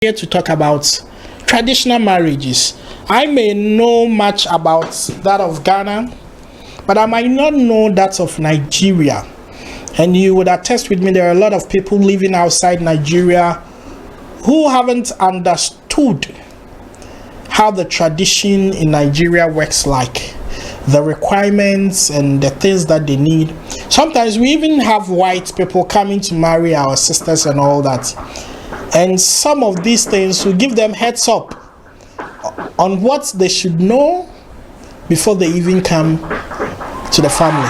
Here to talk about traditional marriages. I may know much about that of Ghana, but I might not know that of Nigeria. And you would attest with me, there are a lot of people living outside Nigeria who haven't understood how the tradition in Nigeria works, like the requirements and the things that they need. Sometimes we even have white people coming to marry our sisters and all that. And some of these things will give them heads up on what they should know before they even come to the family.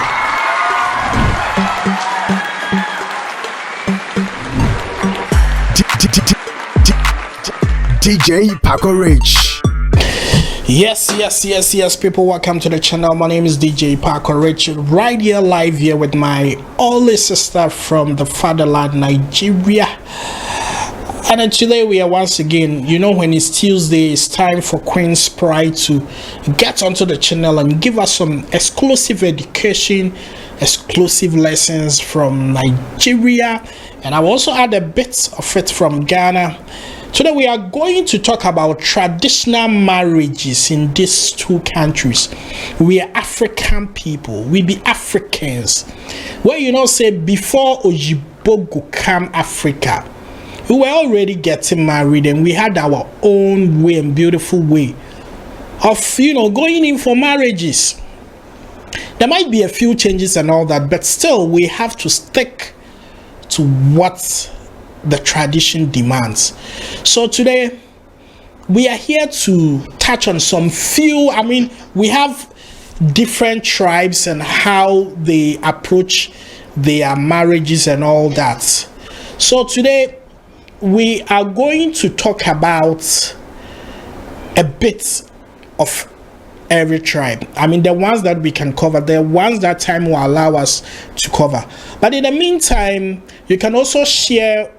DJ Paco Rich. Yes, people, welcome to the channel. My name is DJ Paco Rich, right here live here with my only sister from the fatherland, Nigeria. And today we are once again, when it's Tuesday, it's time for Queen's Pride to get onto the channel and give us some exclusive education, exclusive lessons from Nigeria, and I've also had a bit of it from Ghana. Today we are going to talk about traditional marriages in these two countries. We are African people, we be Africans. Where say before Ojibo go come Africa, we were already getting married and we had our own way and beautiful way of going in for marriages. There might be a few changes and all that, but still we have to stick to what the tradition demands. So today we are here to touch on some few. We have different tribes and how they approach their marriages and all that. So today we are going to talk about a bit of every tribe. The ones that we can cover, the ones that time will allow us to cover. But in the meantime, you can also share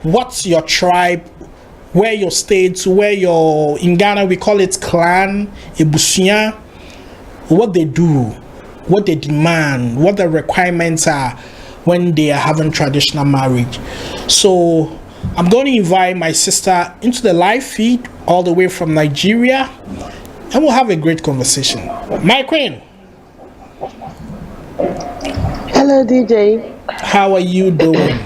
what's your tribe, where your state, in Ghana we call it clan, ebusuya, what they do, what they demand, what the requirements are when they are having traditional marriage. So I'm going to invite my sister into the live feed all the way from Nigeria, and we'll have a great conversation. My queen. Hello, DJ. How are you doing?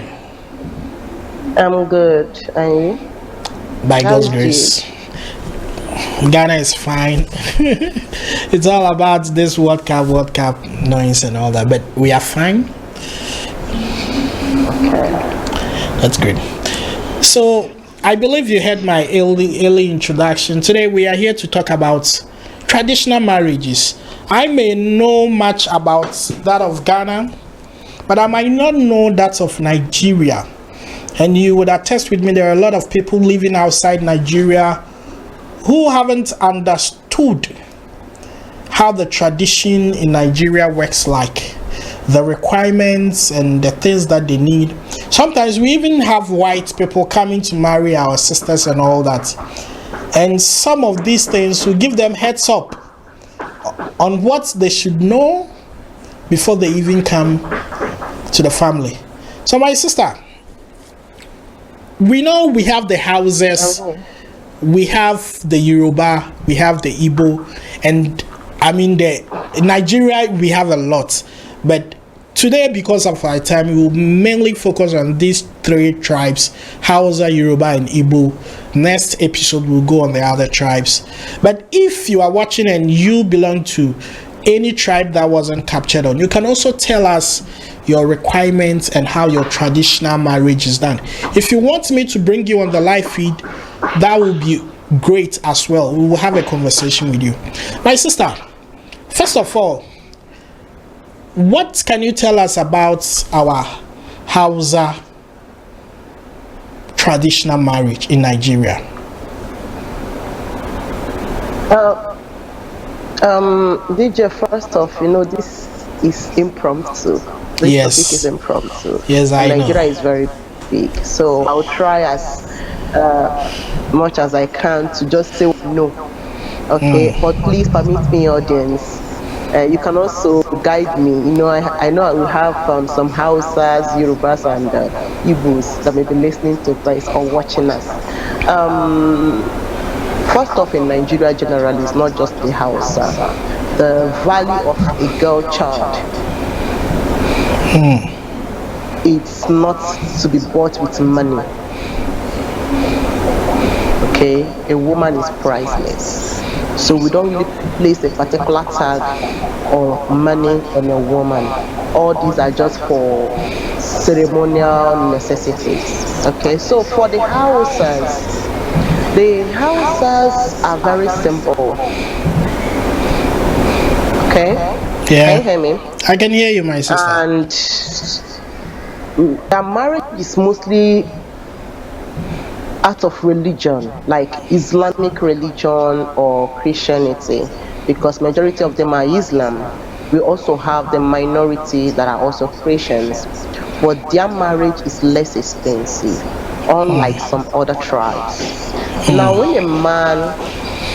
I'm good. And you? By God's grace. Ghana is fine. It's all about this World Cup noise and all that, but we are fine. Okay. That's great. So I believe you heard my early introduction. Today we are here to talk about traditional marriages. I may know much about that of Ghana, but I might not know that of Nigeria. And you would attest with me, there are a lot of people living outside Nigeria who haven't understood how the tradition in Nigeria works, like the requirements and the things that they need. Sometimes we even have white people coming to marry our sisters and all that. And some of these things will give them heads up on what they should know before they even come to the family. So my sister, we know we have the Hausas, we have the Yoruba, we have the Igbo, and in Nigeria we have a lot. But today, because of our time, we will mainly focus on these three tribes: Hausa, Yoruba, and Igbo. Next episode we'll go on the other tribes. But if you are watching and you belong to any tribe that wasn't captured on, you can also tell us your requirements and how your traditional marriage is done. If you want me to bring you on the live feed, that will be great as well. We will have a conversation with you. My sister, first of all, what can you tell us about our Hausa traditional marriage in Nigeria? DJ, first off, this is impromptu. This topic is impromptu. Yes, I know. Nigeria is very big, so I'll try as much as I can to just say no. Okay, but please permit me, audience. You can also guide me. I know we have some Hausas, Yorubas, and Igbos that may be listening to this or watching us. Um, First off, in Nigeria generally, it's not just the Hausa. The value of a girl child, it's not to be bought with money. Okay, a woman is priceless. So we don't really place a particular tag or money on a woman. All these are just for ceremonial necessities. Okay, so for the Hausas are very simple. Okay, can you Yeah, hear me? I can hear you, my sister. And their marriage is mostly out of religion, like Islamic religion or Christianity, because majority of them are Islam. We also have the minority that are also Christians, but their marriage is less expensive, unlike some other tribes. Now, when a man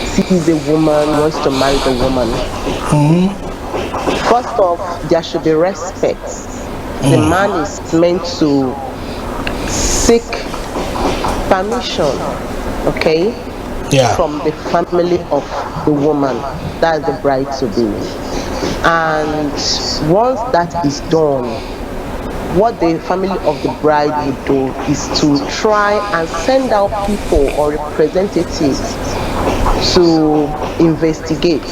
sees a woman, wants to marry the woman, first off, there should be respect. The man is meant to seek permission, okay, Yeah. from the family of the woman, that's the bride to be. And once that is done, what the family of the bride would do is to try and send out people or representatives to investigate.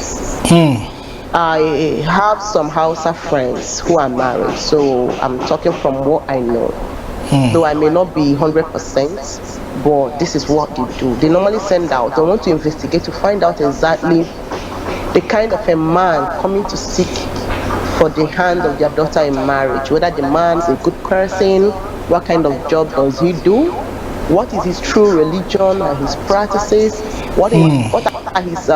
I have some Hausa friends who are married, so I'm talking from what I know. Though I may not be 100%, but this is what they do. They normally send out, they want to investigate to find out exactly the kind of a man coming to seek for the hand of their daughter in marriage, whether the man is a good person, what kind of job does he do, what is his true religion and his practices, what are his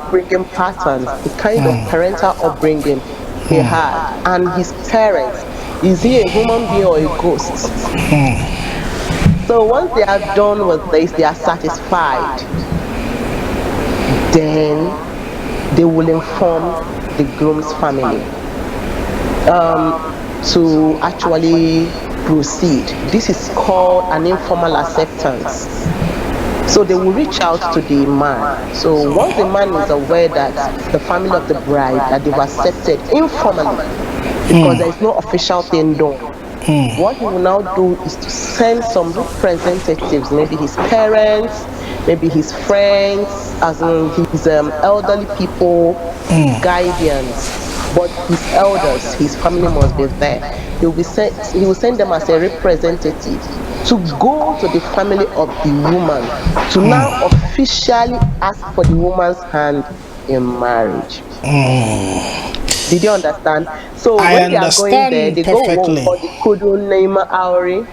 bringing patterns, the kind of parental upbringing he had, and his parents. Is he a human being or a ghost? So once they are done with this, they are satisfied, then they will inform the groom's family to actually proceed. This is called an informal acceptance. So they will reach out to the man. So once the man is aware that the family of the bride, that they've accepted informally, because there is no official thing done, what he will now do is to send some representatives, maybe his parents, maybe his friends, as in his elderly people, guardians, but his elders, his family must be there. He will send them as a representative to go to the family of the woman to now officially ask for the woman's hand in marriage. Did you understand? So I when they are going there, understand they go what we perfectly. call the kudu nema auri.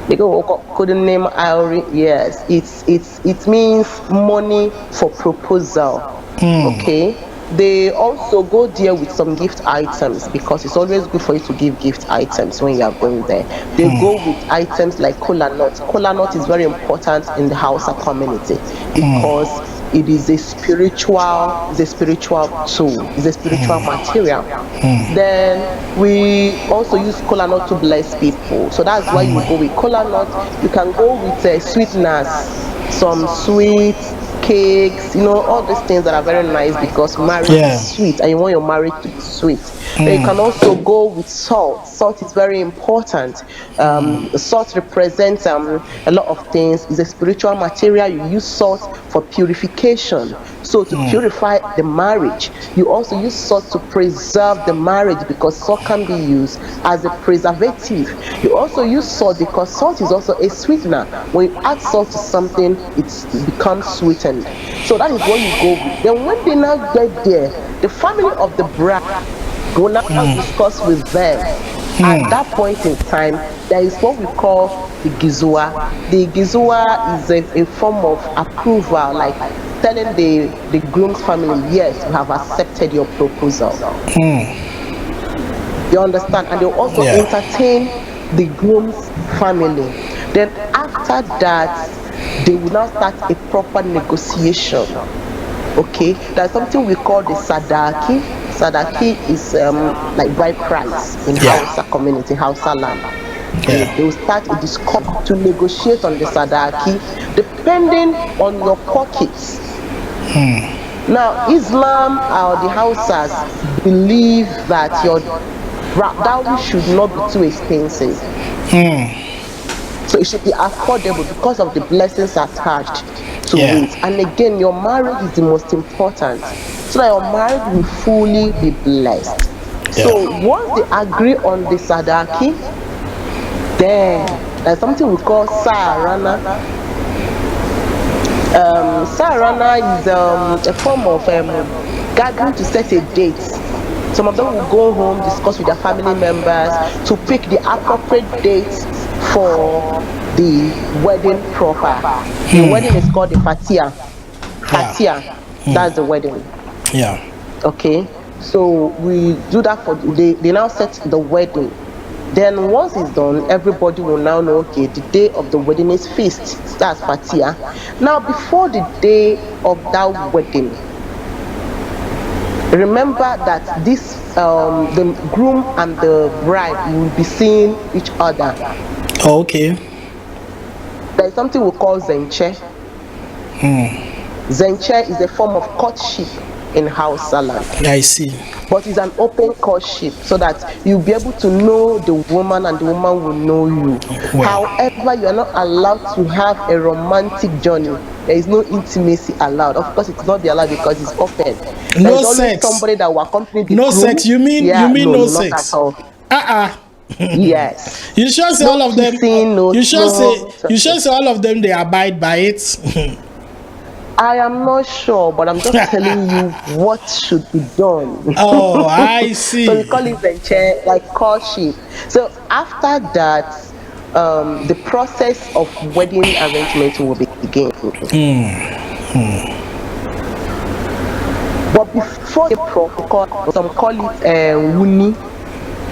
They go what kudu nema auri. Yes, it means money for proposal. Okay. They also go there with some gift items, because it's always good for you to give gift items when you are going there. They go with items like kola nut. Kola nut is very important in the Hausa community because it is a spiritual tool, it's a spiritual material. Then we also use kola nut to bless people, so that's why you go with kola nut. You can go with sweeteners, some sweets, cakes, all these things that are very nice, because marriage is Yeah. sweet and you want your marriage to be sweet. Then you can also go with salt. Salt is very important. Salt represents a lot of things. It's a spiritual material. You use salt for purification. So to purify the marriage, you also use salt to preserve the marriage, because salt can be used as a preservative. You also use salt because salt is also a sweetener. When you add salt to something, it becomes sweetened. So that is what you go with. Then when they now get there, the family of the bride will now discuss with them. At that point in time, there is what we call the gizua. The gizua is a form of approval, like telling the groom's family, yes, we have accepted your proposal. You understand? And they'll also Yeah. entertain the groom's family. Then after that, they will now start a proper negotiation. Okay, there's something we call the sadaki. Sadaki is like bride price in Yeah. Hausa community, Hausa land. Yeah. They will start a discussion to negotiate on the sadaki, depending on your pockets. Now, Islam or the Hausas believe that your dowry should not be too expensive. So it should be affordable because of the blessings attached to it. And again, your marriage is the most important, so that your marriage will fully be blessed. So once they agree on the sadaki, then there's something we call sarana. Sarana is a form of gathering to set a date. Some of them will go home, discuss with their family members to pick the appropriate date for the wedding proper. The wedding is called the fatia. Fatia, that's the wedding. Yeah. Okay, so we do that for they now set the wedding. Then once it's done, everybody will now know, okay, the day of the wedding is feast. That's fatia. Now before the day of that wedding, remember that this the groom and the bride will be seeing each other. Okay. There is something we call zenche. Zenche is a form of courtship in Hausa land. I see. But it's an open courtship, so that you'll be able to know the woman and the woman will know you. Wow. However, you are not allowed to have a romantic journey. There is no intimacy allowed. Of course, it's not be allowed because it's open. No There's always sex. somebody that will accompany the No groom. sex. You mean no not sex? at all. Yes. You sure say No all of them? kissing, no You sure smoke. say all of them they abide by it? I am not sure, but I'm just telling you what should be done. Oh, I see. So we call it venture, like courtship. So after that, the process of wedding arrangement will begin. But before the protocol, some call it wuni.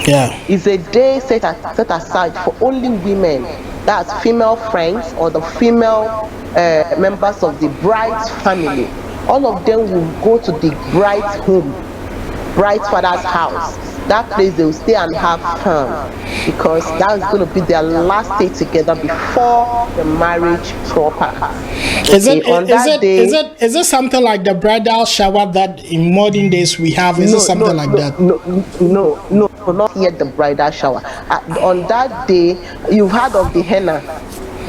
Yeah. Is a day set aside for only women, that's female friends or the female members of the bride's family. All of them will go to the bride's home, bride's father's house. That place they will stay and have fun, because that's going to be their last day together before the marriage proper. Is it something like the bridal shower that in modern days we have? Is it something like that? No, not yet the bridal shower. On that day, you've heard of the henna,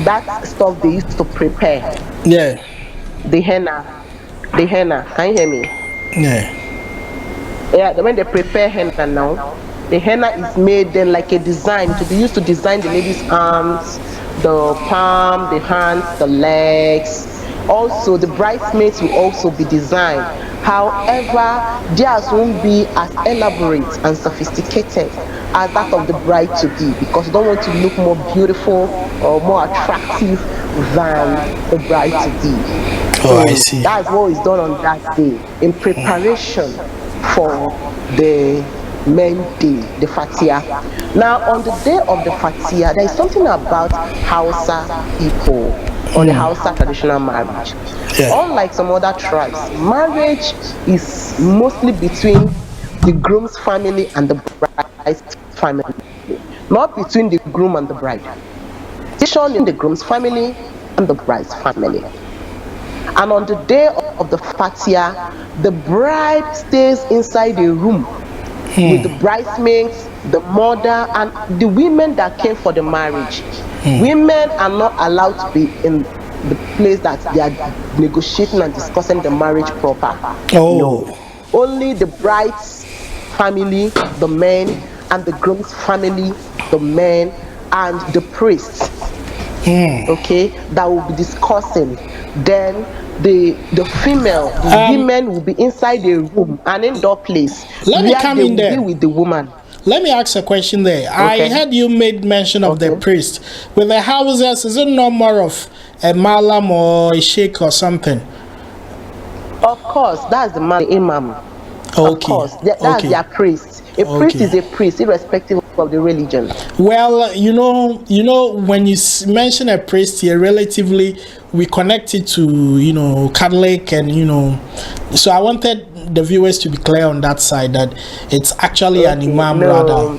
that stuff they used to prepare. Yeah. The henna. Can you hear me? Yeah. Yeah, when they prepare henna now, the henna is made then like a design to be used to design the lady's arms, the palm, the hands, the legs. Also, the bridesmaids will also be designed. However, theirs won't be as elaborate and sophisticated as that of the bride to be, because you don't want to look more beautiful or more attractive than the bride to be. Oh, I see. That's what is done on that day in preparation for the main day, the fatia. Now, on the day of the fatia, there is something about Hausa people or the Hausa traditional marriage. Yeah. Unlike some other tribes, marriage is mostly between the groom's family and the bride's family, not between the groom and the bride. It's shown in the groom's family and the bride's family. And on the day of the fatia, the bride stays inside a room with the bridesmaids, the mother, and the women that came for the marriage. Women are not allowed to be in the place that they are negotiating and discussing the marriage proper. Oh. No. Only the bride's family, the men, and the groom's family, the men, and the priests. Okay, that will be discussing. Then the female, the women will be inside a room, an indoor place. Let me come in there with the woman. Let me ask a question there. Okay. I heard you made mention of the priest. With the houses, is it no more of a malam or a sheikh or something? Of course, that's the imam. Okay. Of course, that's their priest. A priest is a priest, irrespective of the religion. Well, you know, when you mention a priest here, relatively, we connect it to, Catholic and, so I wanted the viewers to be clear on that side that it's actually an imam rather.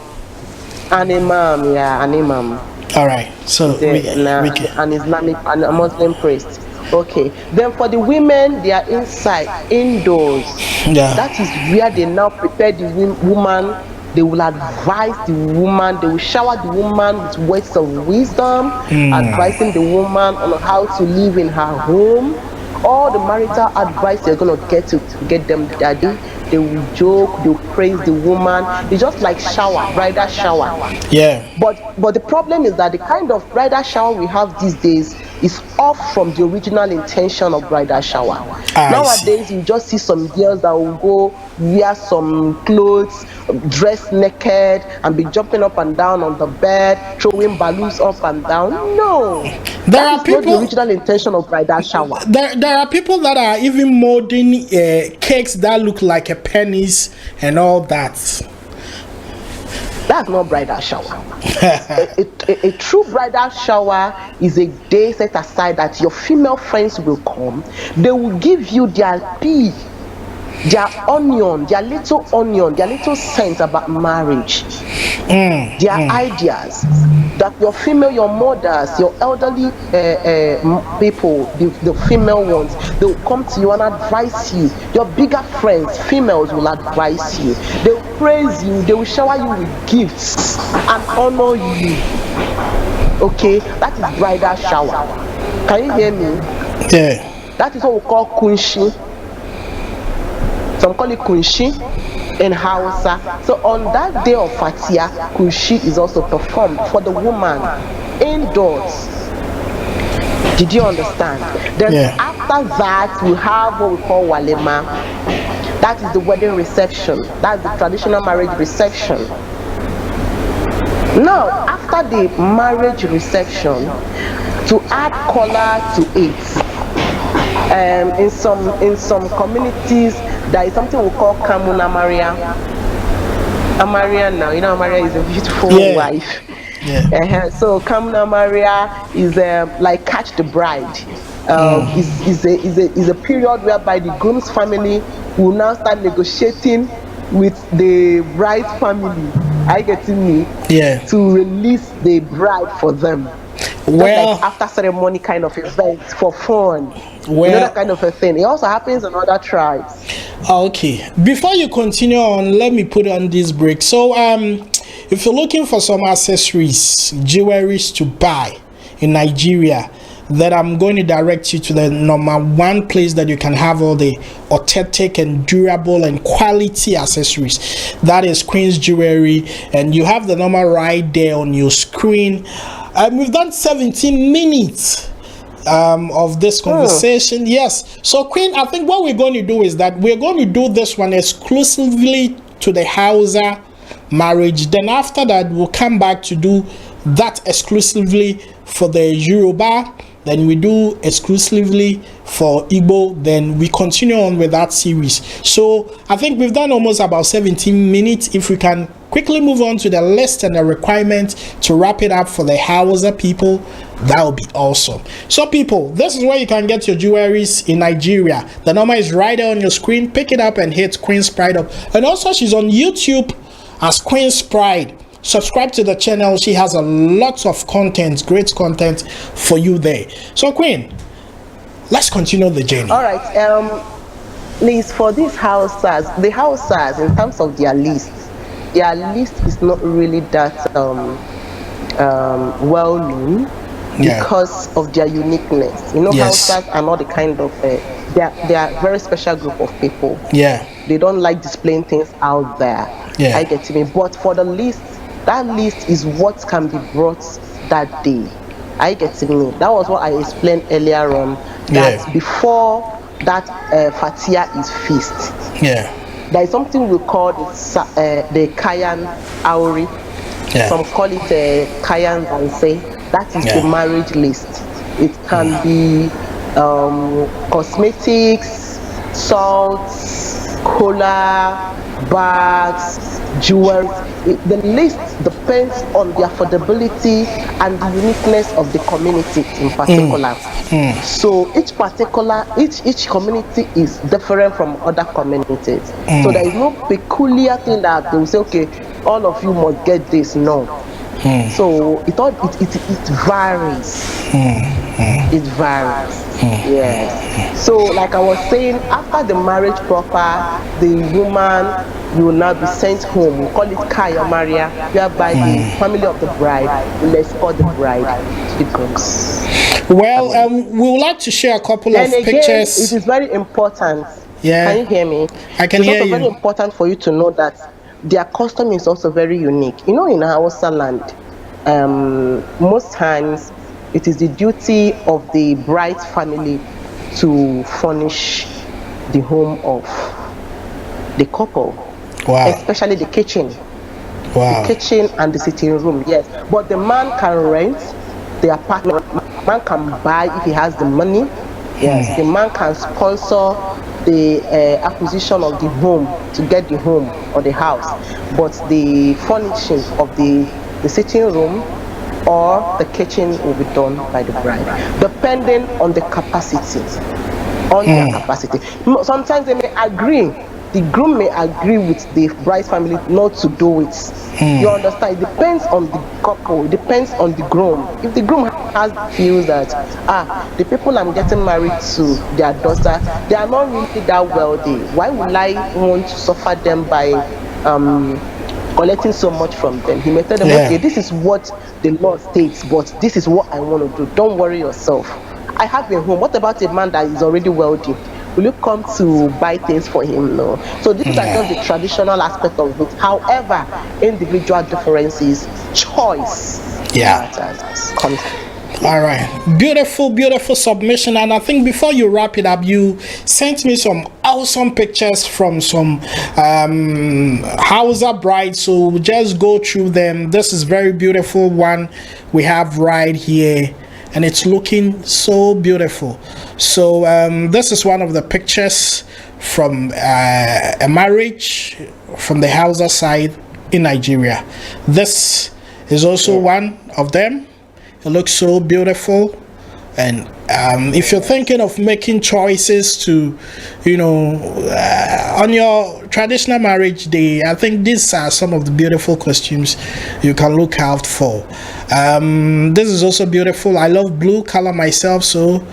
An imam, yeah, an imam. All right. So we can. An Islamic and a Muslim priest. Okay. Then for the women, they are inside, indoors. Yeah. That is where they now prepare the woman. They will advise the woman. They will shower the woman with words of wisdom, advising the woman on how to live in her home. All the marital advice they're gonna get them daddy. They will joke, they'll praise the woman. It's just like shower, bridal shower. Yeah. But the problem is that the kind of bridal shower we have these days is off from the original intention of bridal shower. Nowadays, you just see some girls that will go wear some clothes, dress naked, and be jumping up and down on the bed, throwing balloons up and down. No, that is not the original intention of bridal shower. There are people that are even molding cakes that look like a pennies and all that. That's not bridal shower. A true bridal shower is a day set aside that your female friends will come. They will give you their pea, their onion, their little sense about marriage, their ideas. That your mothers, your elderly people, the female ones, they will come to you and advise you. Your bigger friends, females, will advise you. They will praise you. They will shower you with gifts and honor you. Okay, that is bridal shower. Can you hear me? Yeah. That is what we call kunshi. Some call it kunshi in Hausa. So on that day of Fatia, kunshi is also performed for the woman indoors. Did you understand? Then after that, we have what we call walima. That is the wedding reception. That's the traditional marriage reception. Now, after the marriage reception, to add color to it, in some communities, there is something we call Kamuna Maria. Amaria now, you know, Amaria is a beautiful wife. Yeah. So Kamuna Maria is like catch the bride. Is a period whereby the groom's family will now start negotiating with the bride's family. I getting me? Yeah. To release the bride for them. Well, like after ceremony kind of event for fun. Well, you know, that kind of a thing. It also happens in other tribes. Okay. Before you continue on, let me put on this break. So, if you're looking for some accessories, jewelries to buy in Nigeria, then I'm going to direct you to the #1 place that you can have all the authentic and durable and quality accessories. That is Queen's Jewelry, and you have the number right there on your screen. We've done 17 minutes of this conversation. Yes. So Queen, I think what we're going to do is that we're going to do this one exclusively to the Hausa marriage. Then after that, we'll come back to do that exclusively for the Yoruba. Then we do exclusively for Igbo. Then we continue on with that series. So I think we've done almost about 17 minutes. If we can quickly move on to the list and the requirement to wrap it up for the Hausa people, that would be awesome. So people, this is where you can get your jewelries in Nigeria. The number is right there on your screen. Pick it up and hit Queen's Pride up. And also she's on YouTube as Queen's Pride. Subscribe to the channel. She has a lot of content, great content for you there. So Queen, let's continue the journey. All right, Liz, for these Hausas, the Hausas, in terms of their list is not really that well known because of their uniqueness. You know, Hausas are not the kind of they are a very special group of people. Yeah, they don't like displaying things out there. Yeah, I get me. But for the list, that list is what can be brought that day. I get me. That was what I explained earlier on. That before that Fatia is feast. Yeah. There is something we call the Kayan Auri. Yeah. Some call it Kayan Zanse. That is the marriage list. It can be cosmetics, salts, cola, bags, jewelry. The list depends on the affordability and the uniqueness of the community in particular. So each community is different from other communities. So there is no peculiar thing that they will say, okay, all of you must get this. No. So it varies. It varies. Yes. So like I was saying, after the marriage proper, the woman will now be sent home. We call it Kaya Maria, whereby the family of the bride will escort the bride to the grooms. Well, we would like to share a couple Then of again, pictures. it is very important. Yeah. Can you hear me? I can hear It's also you. very important for you to know that their custom is also very unique. You know, in Hausa land, most times it is the duty of the bride's family to furnish the home of the couple, Wow. especially the kitchen. Wow. Kitchen and the sitting room, yes. But the man can rent the apartment. Man can buy if he has the money. Yes, the man can sponsor the acquisition of the home to get the home or the house. But the furnishing of the sitting room or the kitchen will be done by the bride, depending on the capacity. On their capacity. Sometimes they may agree. The groom may agree with the bride's family not to do it. You understand? It depends on the couple. It depends on the groom. If the groom feels that the people I'm getting married to, their daughter, they are not really that wealthy. Why would I want to suffer them by collecting so much from them? He may tell them, okay, this is what the law states, but this is what I want to do. Don't worry yourself. I have a home. What about a man that is already wealthy? Will you come to buy things for him? No. So these are just the traditional aspect of it. However, individual differences, choice. Comes. All right, beautiful submission. And I think before you wrap it up, you sent me some awesome pictures from some Hausa brides, so we'll just go through them. This is very beautiful one we have right here, and it's looking so beautiful. So this is one of the pictures from a marriage from the Hausa side in Nigeria. This is also one of them. It looks so beautiful. And if you're thinking of making choices to, on your traditional marriage day, I think these are some of the beautiful costumes you can look out for. This is also beautiful. I love blue color myself, so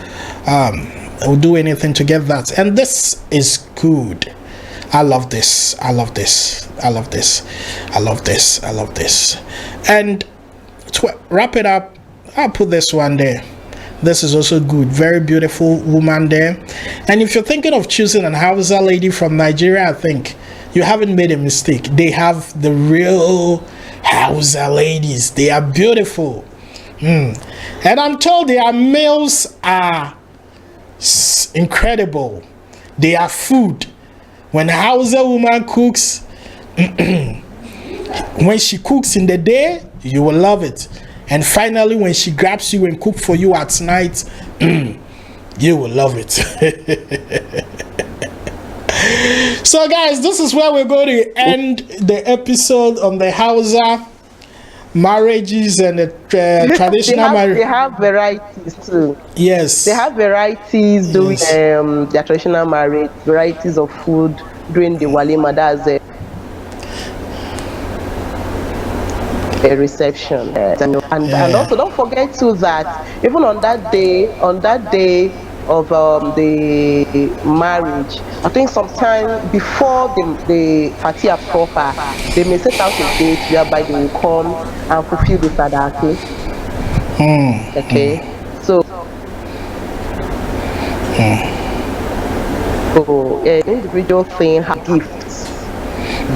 I'll do anything to get that. And this is good. I love this. I love this. I love this. I love this. I love this. And to wrap it up, I'll put this one there. This is also good. Very beautiful woman there. And if you're thinking of choosing an Hausa lady from Nigeria, I think you haven't made a mistake. They have the real Hausa ladies. They are beautiful. And I'm told their meals are incredible. They are food. When a Hausa woman cooks, when she cooks in the day, you will love it. And finally, when she grabs you and cook for you at night, you will love it. So guys, this is where we're going to end the episode on the Hausa marriages and the traditional marriage. They have varieties too. Yes. They have varieties doing their traditional marriage, varieties of food during the walima, that's a reception. And also don't forget too that even on that day of the marriage, I think sometime before the fatia proper, they may set out a date whereby they will come and fulfill the sadaqah. Okay, so individual thing have gifts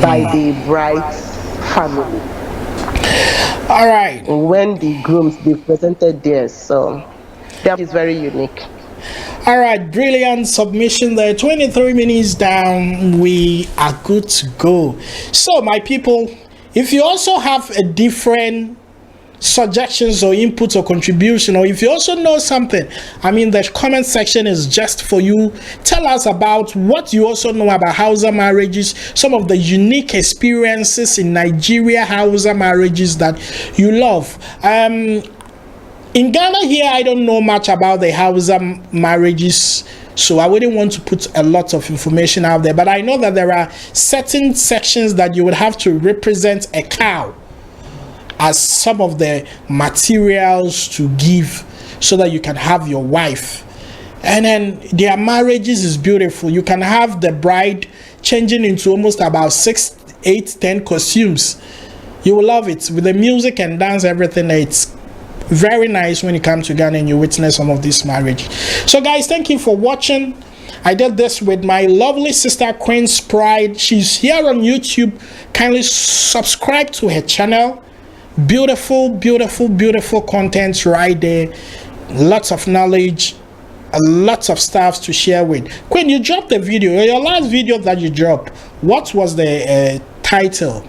by the bride's family. All right. When the grooms they presented theirs, so that is very unique. All right, brilliant submission there. 23 minutes down, we are good to go. So my people, if you also have a different suggestions or inputs or contribution, or if you also know something, the comment section is just for you. Tell us about what you also know about Hausa marriages, some of the unique experiences in Nigeria Hausa marriages that you love. In Ghana here, I don't know much about the Hausa marriages, so I wouldn't want to put a lot of information out there, but I know that there are certain sections that you would have to represent a cow as some of the materials to give so that you can have your wife. And then their marriages is beautiful. You can have the bride changing into almost about 6, 8, 10 costumes. You will love it with the music and dance, everything. It's very nice when you come to Ghana and you witness some of this marriage. So guys, thank you for watching. I did this with my lovely sister Queen's Pride. She's here on YouTube. Kindly subscribe to her channel. Beautiful content right there. Lots of knowledge, lots of stuff to share with. Queen, you dropped a video. Your last video that you dropped, what was the title?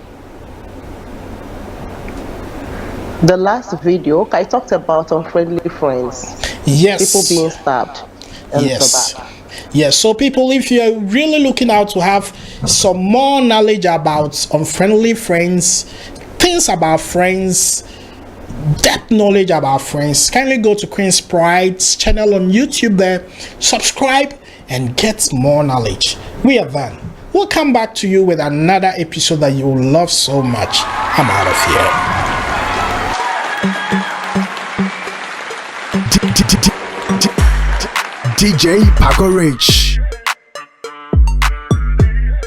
The last video, I talked about unfriendly friends. Yes. People being stabbed. Yes. Yes. So people, if you're really looking out to have some more knowledge about unfriendly friends, things about friends, depth knowledge about friends, kindly go to Queen's Pride's channel on YouTube there, subscribe and get more knowledge. We are done. We'll come back to you with another episode that you will love so much. I'm out of here. DJ Paco Rich.